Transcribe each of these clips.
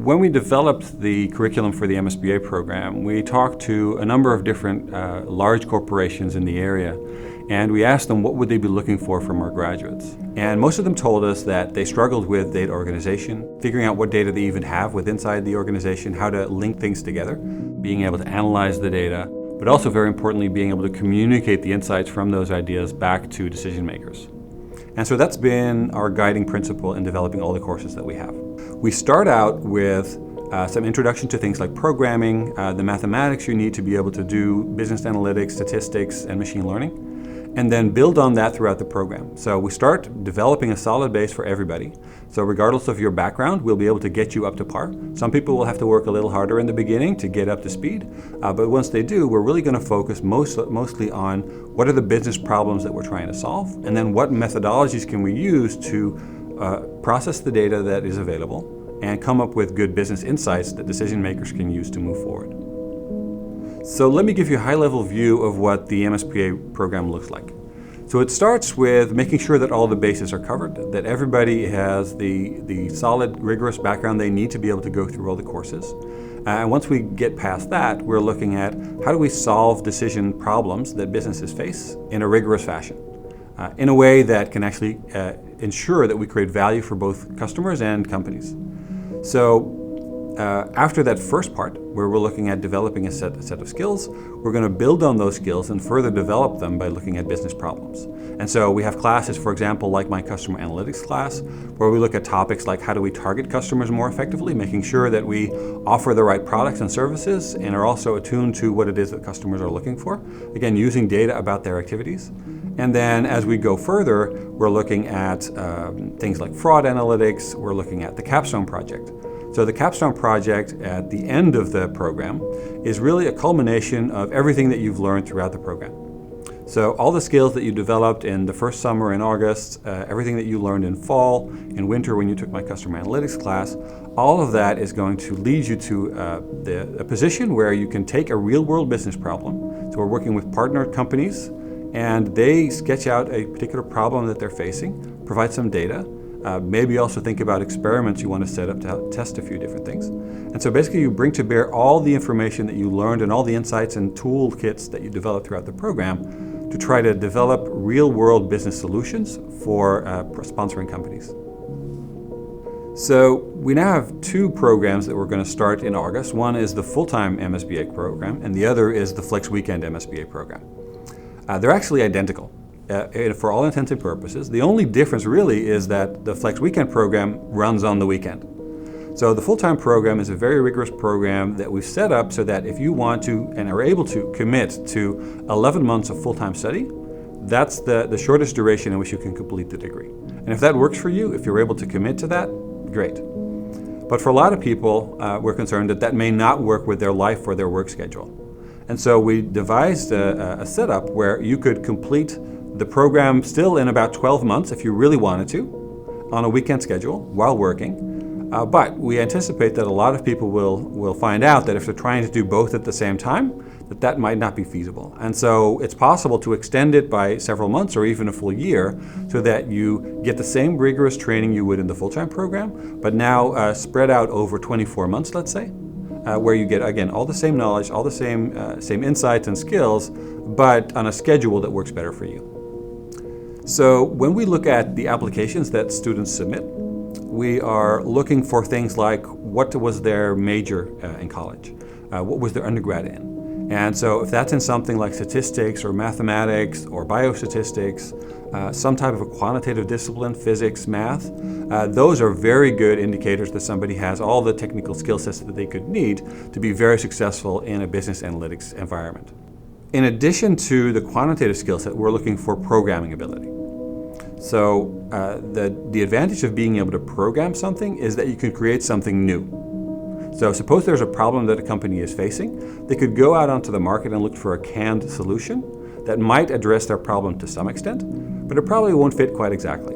when we developed the curriculum for the MSBA program, we talked to a number of different large corporations in the area, and we asked them what would they be looking for from our graduates. And most of them told us that they struggled with data organization, figuring out what data they even have inside the organization, how to link things together, being able to analyze the data, but also very importantly, being able to communicate the insights from those ideas back to decision makers. And so that's been our guiding principle in developing all the courses that we have. We start out with some introduction to things like programming, the mathematics you need to be able to do business analytics, statistics, and machine learning, and then build on that throughout the program. So we start developing a solid base for everybody. So regardless of your background, we'll be able to get you up to par. Some people will have to work a little harder in the beginning to get up to speed, but once they do, we're really going to focus mostly on what are the business problems that we're trying to solve, and then what methodologies can we use to process the data that is available and come up with good business insights that decision makers can use to move forward. So let me give you a high-level view of what the MSBA program looks like. So it starts with making sure that all the bases are covered, that everybody has the solid, rigorous background they need to be able to go through all the courses. And once we get past that, we're looking at how do we solve decision problems that businesses face in a rigorous fashion, in a way that can actually ensure that we create value for both customers and companies. So after that first part, where we're looking at developing a set of skills, we're going to build on those skills and further develop them by looking at business problems. And so we have classes, for example, like my customer analytics class, where we look at topics like how do we target customers more effectively, making sure that we offer the right products and services and are also attuned to what it is that customers are looking for. Again, using data about their activities. And then as we go further, we're looking at things like fraud analytics, we're looking at the Capstone project. So the Capstone project at the end of the program is really a culmination of everything that you've learned throughout the program. So all the skills that you developed in the first summer in August, everything that you learned in fall, in winter when you took my customer analytics class, all of that is going to lead you to a position where you can take a real world business problem. So we're working with partner companies and they sketch out a particular problem that they're facing, provide some data, maybe also think about experiments you want to set up to test a few different things. And so basically you bring to bear all the information that you learned and all the insights and toolkits that you developed throughout the program to try to develop real-world business solutions for sponsoring companies. So we now have two programs that we're going to start in August. One is the full-time MSBA program and the other is the Flex Weekend MSBA program. They're actually identical. For all intents and purposes. The only difference really is that the Flex Weekend program runs on the weekend. So the full-time program is a very rigorous program that we've set up so that if you want to and are able to commit to 11 months of full-time study, that's the shortest duration in which you can complete the degree. And if that works for you, if you're able to commit to that, great. But for a lot of people, we're concerned that that may not work with their life or their work schedule. And so we devised a setup where you could complete the program still in about 12 months if you really wanted to, on a weekend schedule while working. But we anticipate that a lot of people will find out that if they're trying to do both at the same time, that might not be feasible. And so it's possible to extend it by several months or even a full year so that you get the same rigorous training you would in the full-time program, but now spread out over 24 months, let's say, where you get, again, all the same knowledge, all the same insights and skills, but on a schedule that works better for you. So when we look at the applications that students submit, we are looking for things like what was their major in college, what was their undergrad in. And so if that's in something like statistics or mathematics or biostatistics, some type of a quantitative discipline, physics, math, those are very good indicators that somebody has all the technical skill sets that they could need to be very successful in a business analytics environment. In addition to the quantitative skill set, we're looking for programming ability. So the advantage of being able to program something is that you can create something new. So suppose there's a problem that a company is facing, they could go out onto the market and look for a canned solution that might address their problem to some extent, but it probably won't fit quite exactly.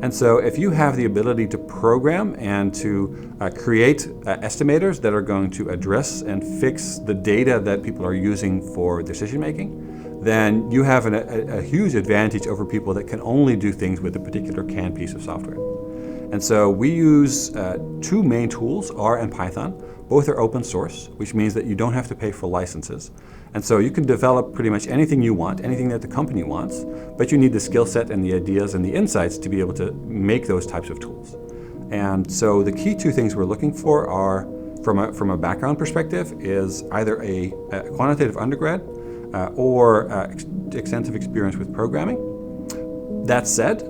And so if you have the ability to program and to create estimators that are going to address and fix the data that people are using for decision making, then you have a huge advantage over people that can only do things with a particular canned piece of software. And so we use two main tools, R and Python. Both are open source, which means that you don't have to pay for licenses. And so you can develop pretty much anything you want, anything that the company wants, but you need the skill set and the ideas and the insights to be able to make those types of tools. And so the key two things we're looking for are, from a background perspective, is either a quantitative undergrad or extensive experience with programming. That said,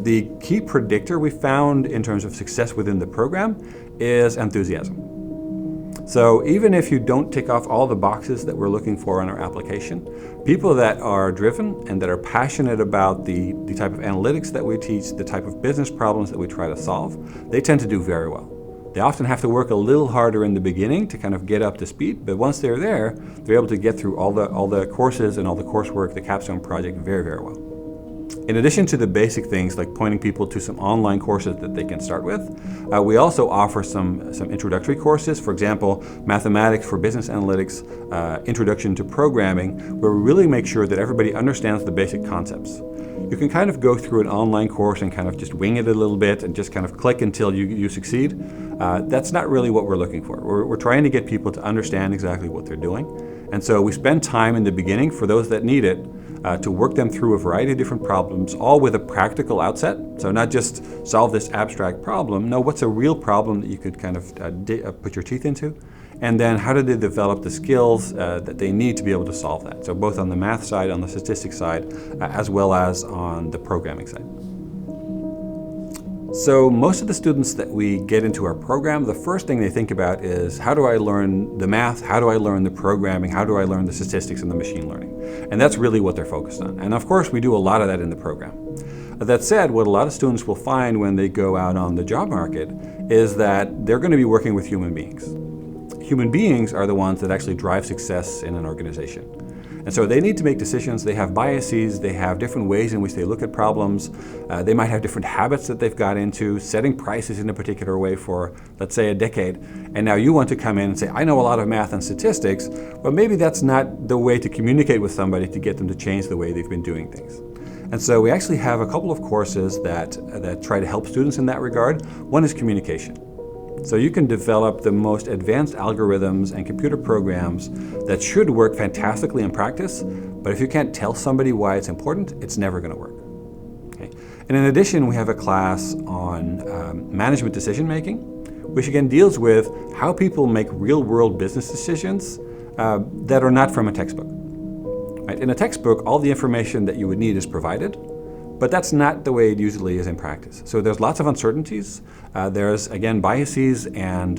the key predictor we found in terms of success within the program is enthusiasm. So even if you don't tick off all the boxes that we're looking for in our application, people that are driven and that are passionate about the type of analytics that we teach, the type of business problems that we try to solve, they tend to do very well. They often have to work a little harder in the beginning to kind of get up to speed, but once they're there, they're able to get through all the courses and all the coursework, the capstone project, very, very well. In addition to the basic things like pointing people to some online courses that they can start with, we also offer some introductory courses. For example, mathematics for business analytics, introduction to programming, where we really make sure that everybody understands the basic concepts. You can kind of go through an online course and kind of just wing it a little bit and just kind of click until you succeed. That's not really what we're looking for. We're trying to get people to understand exactly what they're doing. And so we spend time in the beginning, for those that need it, to work them through a variety of different problems, all with a practical outset. So not just solve this abstract problem. No, what's a real problem that you could kind of put your teeth into? And then how do they develop the skills that they need to be able to solve that? So both on the math side, on the statistics side, as well as on the programming side. So most of the students that we get into our program, the first thing they think about is, how do I learn the math? How do I learn the programming? How do I learn the statistics and the machine learning? And that's really what they're focused on. And of course, we do a lot of that in the program. That said, what a lot of students will find when they go out on the job market is that they're going to be working with human beings. Human beings are the ones that actually drive success in an organization. And so they need to make decisions. They have biases, they have different ways in which they look at problems. They might have different habits that they've got into, setting prices in a particular way for, let's say, a decade. And now you want to come in and say, I know a lot of math and statistics, but maybe that's not the way to communicate with somebody to get them to change the way they've been doing things. And so we actually have a couple of courses that try to help students in that regard. One is communication. So you can develop the most advanced algorithms and computer programs that should work fantastically in practice, but if you can't tell somebody why it's important, it's never going to work. Okay? And in addition, we have a class on management decision making, which again deals with how people make real-world business decisions that are not from a textbook. Right? In a textbook, all the information that you would need is provided, but that's not the way it usually is in practice. So there's lots of uncertainties. There's, again, biases and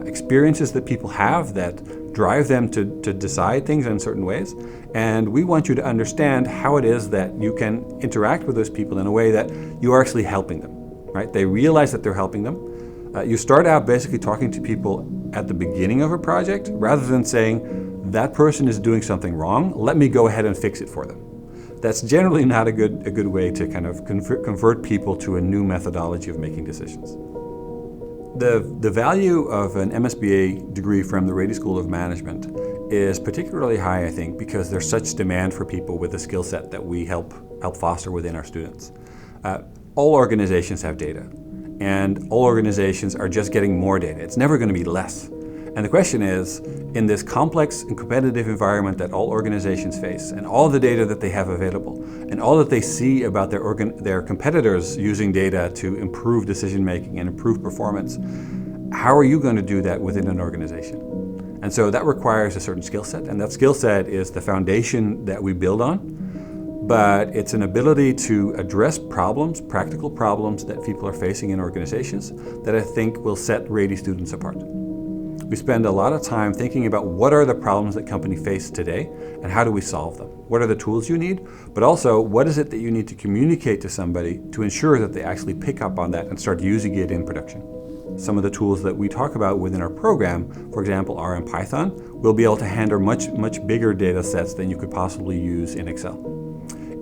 experiences that people have that drive them to decide things in certain ways. And we want you to understand how it is that you can interact with those people in a way that you are actually helping them. Right? They realize that they're helping them. You start out basically talking to people at the beginning of a project rather than saying, that person is doing something wrong, let me go ahead and fix it for them. That's generally not a good way to kind of convert people to a new methodology of making decisions. The value of an MSBA degree from the Rady School of Management is particularly high, I think, because there's such demand for people with the skill set that we help foster within our students. All organizations have data, and all organizations are just getting more data. It's never going to be less. And the question is, in this complex and competitive environment that all organizations face, and all the data that they have available, and all that they see about their competitors using data to improve decision making and improve performance, how are you going to do that within an organization? And so that requires a certain skill set, and that skill set is the foundation that we build on, but it's an ability to address problems, practical problems that people are facing in organizations that I think will set Rady students apart. We spend a lot of time thinking about what are the problems that companies face today and how do we solve them? What are the tools you need? But also, what is it that you need to communicate to somebody to ensure that they actually pick up on that and start using it in production? Some of the tools that we talk about within our program, for example, R and Python, will be able to handle much bigger data sets than you could possibly use in Excel.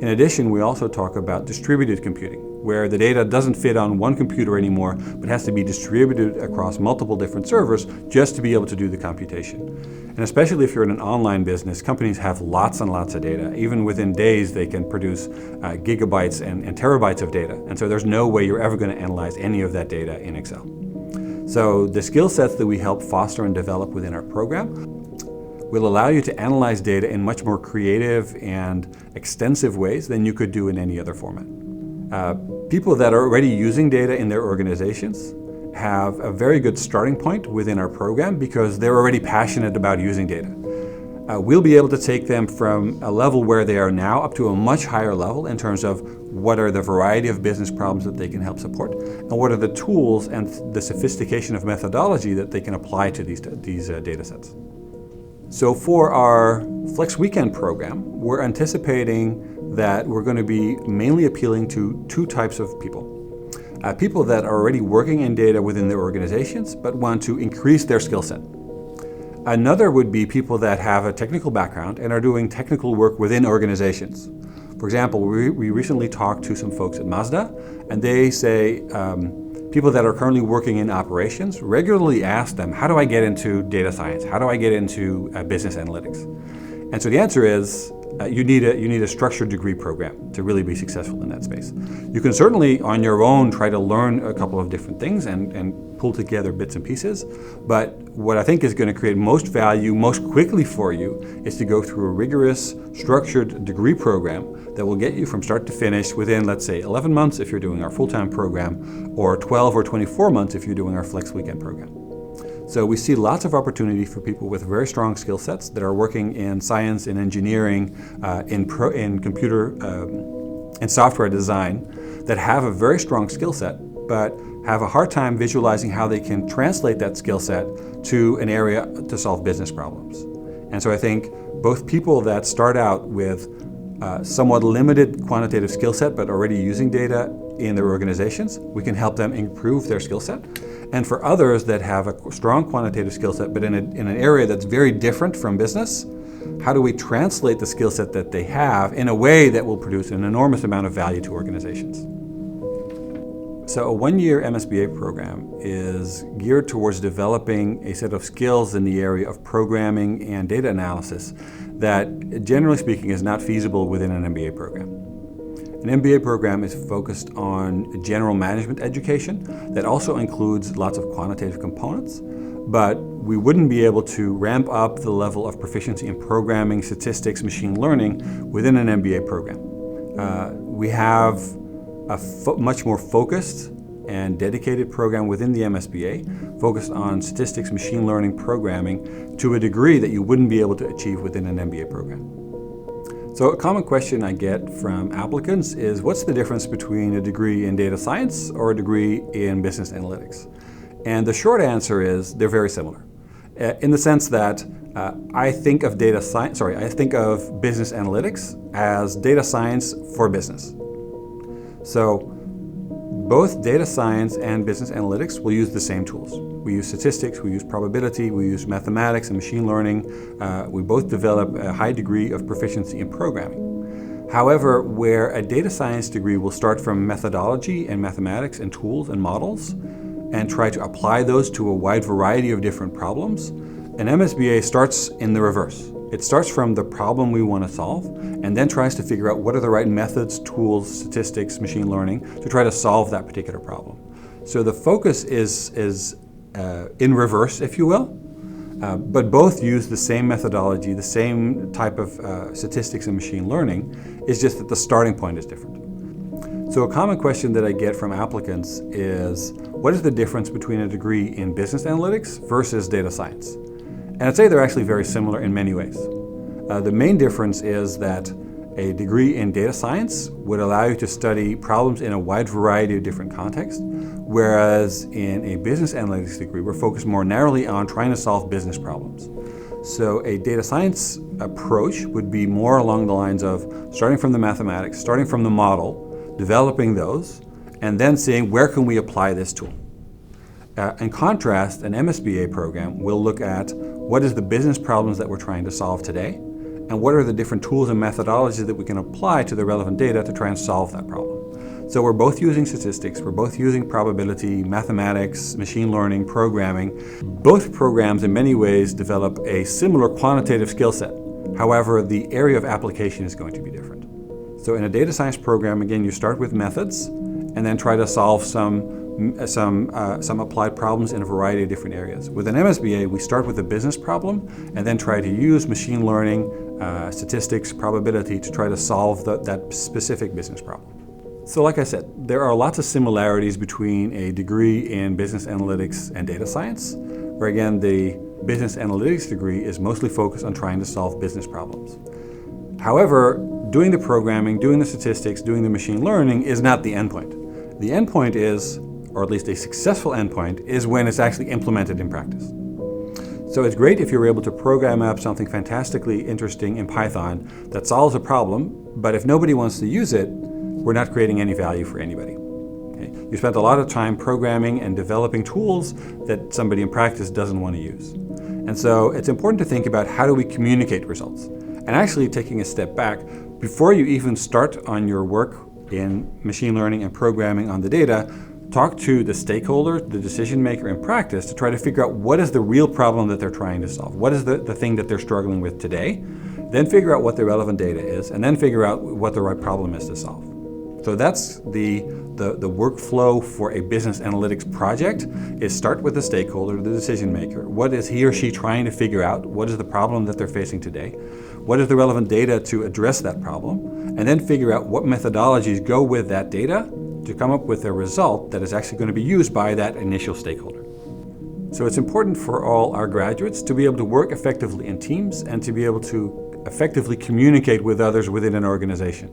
In addition, we also talk about distributed computing, where the data doesn't fit on one computer anymore, but has to be distributed across multiple different servers just to be able to do the computation. And especially if you're in an online business, companies have lots and lots of data. Even within days, they can produce gigabytes and terabytes of data. And so there's no way you're ever going to analyze any of that data in Excel. So the skill sets that we help foster and develop within our program will allow you to analyze data in much more creative and extensive ways than you could do in any other format. People that are already using data in their organizations have a very good starting point within our program because they're already passionate about using data. We'll be able to take them from a level where they are now up to a much higher level in terms of what are the variety of business problems that they can help support, and what are the tools and the sophistication of methodology that they can apply to these data sets. So for our Flex Weekend program, we're anticipating that we're going to be mainly appealing to two types of people. People that are already working in data within their organizations but want to increase their skill set. Another would be people that have a technical background and are doing technical work within organizations. For example, we recently talked to some folks at Mazda, and they say people that are currently working in operations regularly ask them, how do I get into data science? How do I get into business analytics? And so the answer is you need a structured degree program to really be successful in that space. You can certainly on your own try to learn a couple of different things and pull together bits and pieces, but what I think is going to create most value most quickly for you is to go through a rigorous structured degree program that will get you from start to finish within, let's say, 11 months if you're doing our full-time program, or 12 or 24 months if you're doing our Flex Weekend program. So we see lots of opportunity for people with very strong skill sets that are working in science, in engineering, in computer and software design, that have a very strong skill set, but have a hard time visualizing how they can translate that skill set to an area to solve business problems. And so I think both people that start out with somewhat limited quantitative skill set but already using data in their organizations, we can help them improve their skill set. And for others that have a strong quantitative skill set but in an area that's very different from business, how do we translate the skill set that they have in a way that will produce an enormous amount of value to organizations? So a one-year MSBA program is geared towards developing a set of skills in the area of programming and data analysis that, generally speaking, is not feasible within an MBA program. An MBA program is focused on general management education that also includes lots of quantitative components, but we wouldn't be able to ramp up the level of proficiency in programming, statistics, machine learning within an MBA program. We have a much more focused and dedicated program within the MSBA focused on statistics, machine learning, programming to a degree that you wouldn't be able to achieve within an MBA program. So a common question I get from applicants is, what's the difference between a degree in data science or a degree in business analytics? And the short answer is they're very similar, in the sense that I think of business analytics as data science for business. So both data science and business analytics will use the same tools. We use statistics, we use probability, we use mathematics and machine learning. We both develop a high degree of proficiency in programming. However, where a data science degree will start from methodology and mathematics and tools and models and try to apply those to a wide variety of different problems, an MSBA starts in the reverse. It starts from the problem we want to solve and then tries to figure out what are the right methods, tools, statistics, machine learning to try to solve that particular problem. So the focus is in reverse, if you will, but both use the same methodology, the same type of statistics and machine learning. It's just that the starting point is different. So a common question that I get from applicants is, what is the difference between a degree in business analytics versus data science? And I'd say they're actually very similar in many ways. The main difference is that a degree in data science would allow you to study problems in a wide variety of different contexts, whereas in a business analytics degree, we're focused more narrowly on trying to solve business problems. So a data science approach would be more along the lines of starting from the mathematics, starting from the model, developing those, and then seeing where can we apply this tool. In contrast, an MSBA program will look at what is the business problems that we're trying to solve today, and what are the different tools and methodologies that we can apply to the relevant data to try and solve that problem. So we're both using statistics, we're both using probability, mathematics, machine learning, programming. Both programs in many ways develop a similar quantitative skill set. However, the area of application is going to be different. So in a data science program, again, you start with methods and then try to solve some applied problems in a variety of different areas. With an MSBA, we start with a business problem and then try to use machine learning, statistics, probability to try to solve that specific business problem. So like I said, there are lots of similarities between a degree in business analytics and data science, where again, the business analytics degree is mostly focused on trying to solve business problems. However, doing the programming, doing the statistics, doing the machine learning is not the endpoint. The endpoint is, or at least a successful endpoint, is when it's actually implemented in practice. So it's great if you're able to program up something fantastically interesting in Python that solves a problem, but if nobody wants to use it, we're not creating any value for anybody. Okay? You spent a lot of time programming and developing tools that somebody in practice doesn't want to use. And so it's important to think about how do we communicate results. And actually taking a step back, before you even start on your work in machine learning and programming on the data, talk to the stakeholder, the decision maker in practice to try to figure out what is the real problem that they're trying to solve. What is the thing that they're struggling with today? Then figure out what the relevant data is, and then figure out what the right problem is to solve. So that's the workflow for a business analytics project, is start with the stakeholder, the decision maker. What is he or she trying to figure out? What is the problem that they're facing today? What is the relevant data to address that problem? And then figure out what methodologies go with that data to come up with a result that is actually going to be used by that initial stakeholder. So it's important for all our graduates to be able to work effectively in teams and to be able to effectively communicate with others within an organization.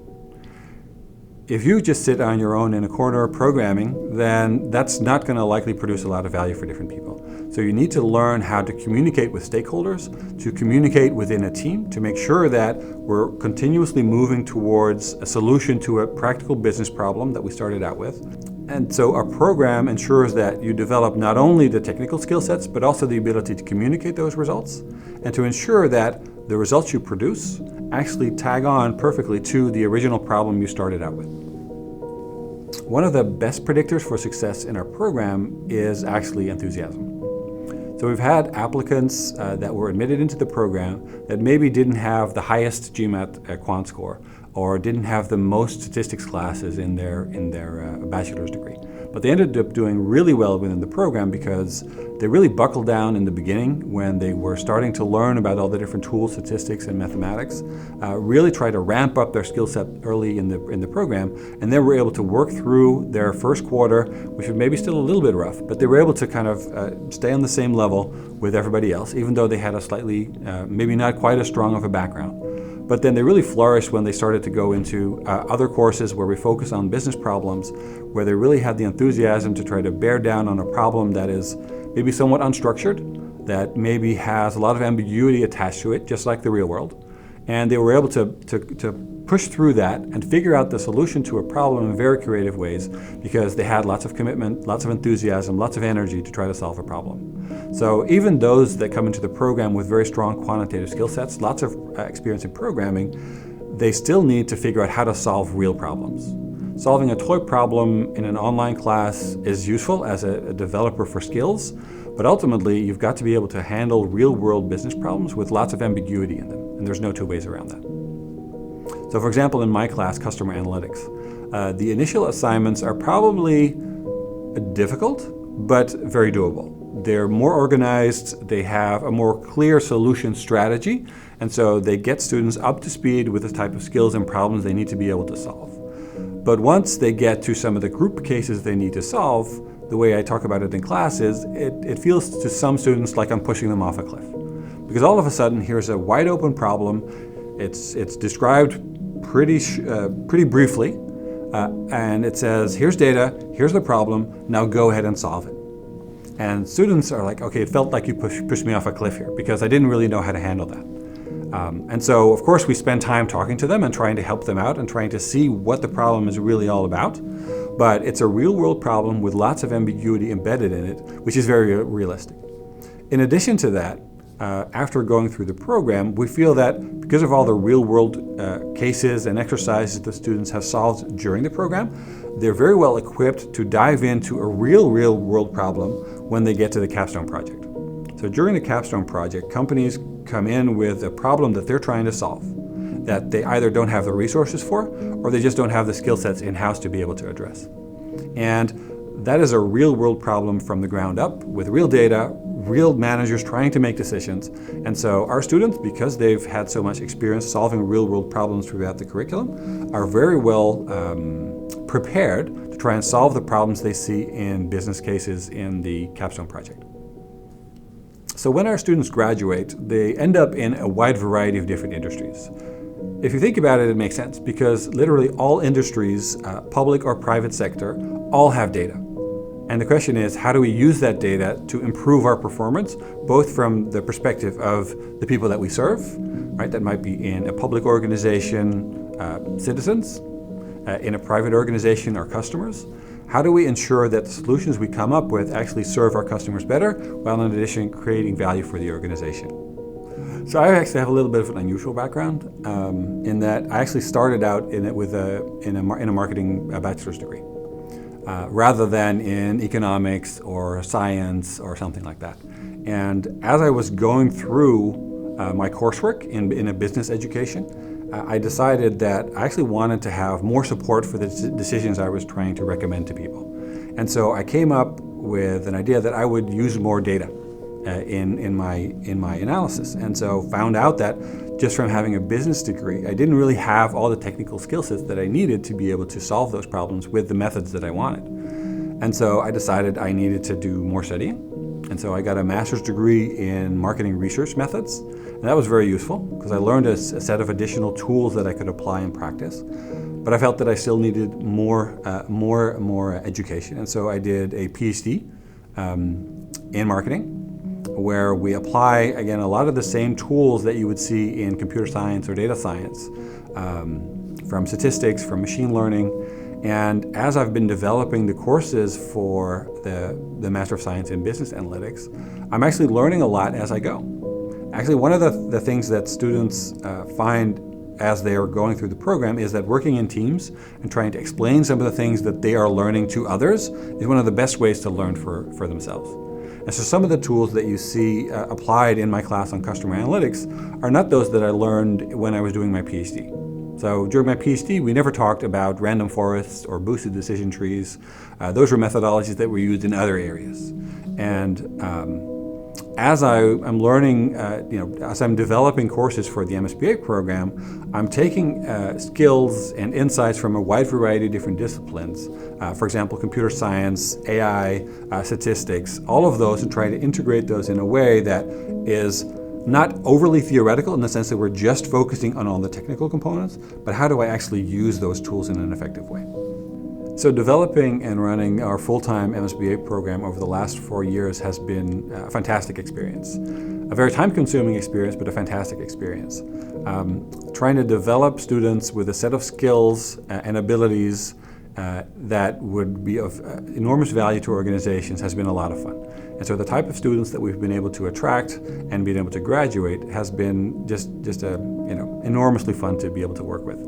If you just sit on your own in a corner programming, then that's not going to likely produce a lot of value for different people. So you need to learn how to communicate with stakeholders, to communicate within a team, to make sure that we're continuously moving towards a solution to a practical business problem that we started out with. And so our program ensures that you develop not only the technical skill sets, but also the ability to communicate those results and to ensure that the results you produce actually tag on perfectly to the original problem you started out with. One of the best predictors for success in our program is actually enthusiasm. So we've had applicants that were admitted into the program that maybe didn't have the highest GMAT quant score or didn't have the most statistics classes in their bachelor's degree. But they ended up doing really well within the program because they really buckled down in the beginning when they were starting to learn about all the different tools, statistics and mathematics, really try to ramp up their skill set early in the program, and then were able to work through their first quarter, which was maybe still a little bit rough, but they were able to kind of stay on the same level with everybody else, even though they had a slightly, maybe not quite as strong of a background. But then they really flourished when they started to go into other courses where we focus on business problems, where they really had the enthusiasm to try to bear down on a problem that is maybe somewhat unstructured, that maybe has a lot of ambiguity attached to it, just like the real world. And they were able to push through that and figure out the solution to a problem in very creative ways because they had lots of commitment, lots of enthusiasm, lots of energy to try to solve a problem. So even those that come into the program with very strong quantitative skill sets, lots of experience in programming, they still need to figure out how to solve real problems. Solving a toy problem in an online class is useful as a developer for skills, but ultimately you've got to be able to handle real-world business problems with lots of ambiguity in them, and there's no two ways around that. So for example, in my class, Customer Analytics, the initial assignments are probably difficult, but very doable. They're more organized, they have a more clear solution strategy, and so they get students up to speed with the type of skills and problems they need to be able to solve. But once they get to some of the group cases they need to solve, the way I talk about it in class is, it feels to some students like I'm pushing them off a cliff. Because all of a sudden, here's a wide open problem, it's described pretty briefly, and it says, here's data, here's the problem, now go ahead and solve it. And students are like, okay, it felt like you pushed me off a cliff here because I didn't really know how to handle that. And so, of course, we spend time talking to them and trying to help them out and trying to see what the problem is really all about. But it's a real-world problem with lots of ambiguity embedded in it, which is very realistic. In addition to that, after going through the program, we feel that because of all the real-world cases and exercises the students have solved during the program, they're very well equipped to dive into a real-world problem when they get to the capstone project. So during the capstone project, companies come in with a problem that they're trying to solve, that they either don't have the resources for, or they just don't have the skill sets in-house to be able to address. And that is a real-world problem from the ground up, with real data, real managers trying to make decisions. And so our students, because they've had so much experience solving real-world problems throughout the curriculum, are very well prepared to try and solve the problems they see in business cases in the capstone project. So when our students graduate, they end up in a wide variety of different industries. If you think about it, it makes sense, because literally all industries, public or private sector, all have data. And the question is, how do we use that data to improve our performance, both from the perspective of the people that we serve, right? That might be in a public organization, citizens, in a private organization, our customers. How do we ensure that the solutions we come up with actually serve our customers better, while in addition creating value for the organization? So I actually have a little bit of an unusual background in that I actually started out in a marketing bachelor's degree. Rather than in economics or science or something like that. And as I was going through my coursework in a business education, I decided that I actually wanted to have more support for the decisions I was trying to recommend to people. And so I came up with an idea that I would use more data in my analysis. And so found out that just from having a business degree, I didn't really have all the technical skill sets that I needed to be able to solve those problems with the methods that I wanted. And so I decided I needed to do more studying. And so I got a master's degree in marketing research methods. And that was very useful because I learned a set of additional tools that I could apply in practice. But I felt that I still needed more education. And so I did a PhD in marketing, where we apply, again, a lot of the same tools that you would see in computer science or data science, from statistics, from machine learning. And as I've been developing the courses for the Master of Science in Business Analytics, I'm actually learning a lot as I go. Actually, one of the things that students find as they are going through the program is that working in teams and trying to explain some of the things that they are learning to others is one of the best ways to learn for themselves. And so some of the tools that you see applied in my class on customer analytics are not those that I learned when I was doing my PhD. So during my PhD, we never talked about random forests or boosted decision trees. Those were methodologies that were used in other areas. And as I'm learning, as I'm developing courses for the MSBA program, I'm taking skills and insights from a wide variety of different disciplines. For example, computer science, AI, statistics, all of those, and trying to integrate those in a way that is not overly theoretical in the sense that we're just focusing on all the technical components, but how do I actually use those tools in an effective way? So developing and running our full-time MSBA program over the last 4 years has been a fantastic experience. A very time-consuming experience, but a fantastic experience. Trying to develop students with a set of skills and abilities that would be of enormous value to organizations has been a lot of fun. And so the type of students that we've been able to attract and been able to graduate has been just enormously fun to be able to work with.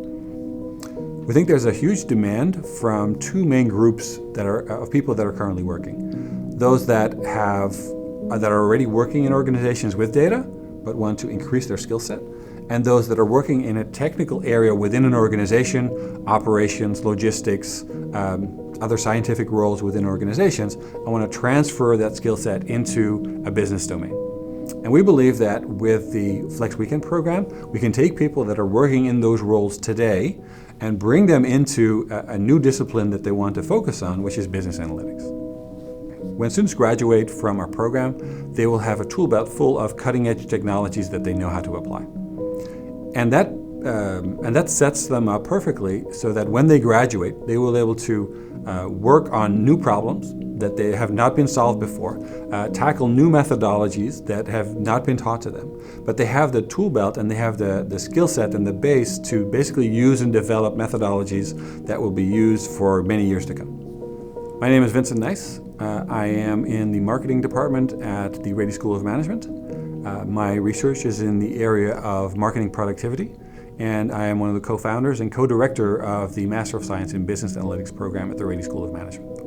We think there's a huge demand from two main groups of people that are currently working. Those that are already working in organizations with data, but want to increase their skill set, and those that are working in a technical area within an organization, operations, logistics, other scientific roles within organizations, and want to transfer that skill set into a business domain. And we believe that with the Flex Weekend program, we can take people that are working in those roles today and bring them into a new discipline that they want to focus on, which is business analytics. When students graduate from our program, they will have a tool belt full of cutting-edge technologies that they know how to apply. And that sets them up perfectly so that when they graduate, they will be able to work on new problems that they have not been solved before, tackle new methodologies that have not been taught to them. But they have the tool belt and they have the skill set and the base to basically use and develop methodologies that will be used for many years to come. My name is Vincent Nijs. I am in the marketing department at the Rady School of Management. My research is in the area of marketing productivity, and I am one of the co-founders and co-director of the Master of Science in Business Analytics program at the Rady School of Management.